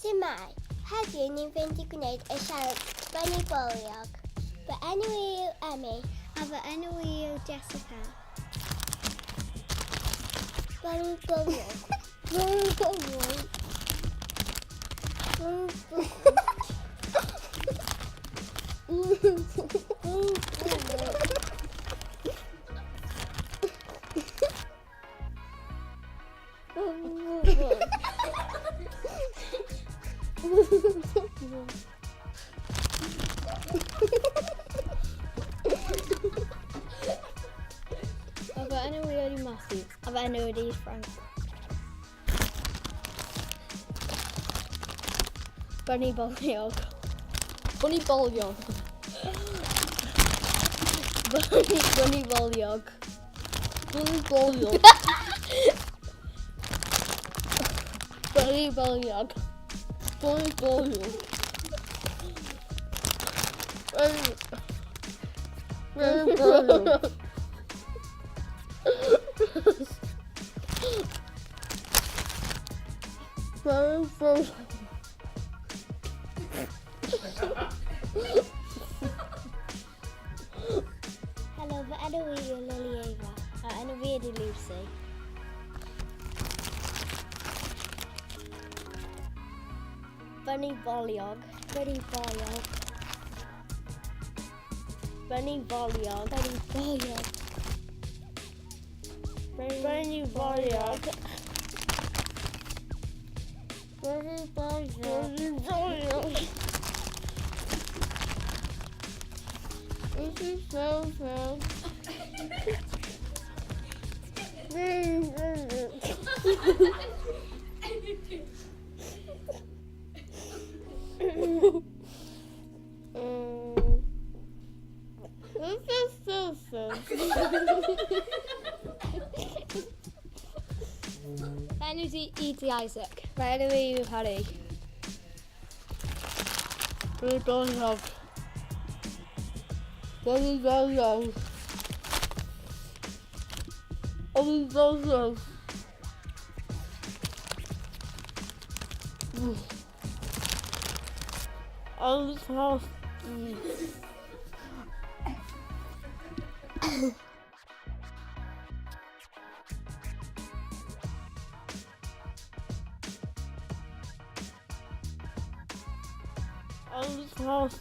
Shwmai, heddiw ni'n fynd I gwneud y sialens Bwni Boliog. Fy enw I yw Emmy. A fy enw I yw Jessica. Bwni Boliog. Bwni Boliog. Bwni Boliog. A fy enw I yw Matthew. A fy enw I yw Frank. Bwni Boliog. Bwni Boliog. Bwni Boliog. Bwni Boliog. Bwni Boliog. Bwni Boliog. Bwni Boliog. Bwni Boliog. Helo, fy enw I yw Eva. A enw fi ydy Lucy. Bwni Boliog. Bwni Boliog. Bwni Boliog. Bwni Boliog. Bwni Boliog. Bwni Boliog. Bwni Boliog. This is so fun. This is so fun. Fy enw I Isaac. Fy enw I yw Harry. Bwni Boliog. Bwni Boliog. Bwni Boliog. I was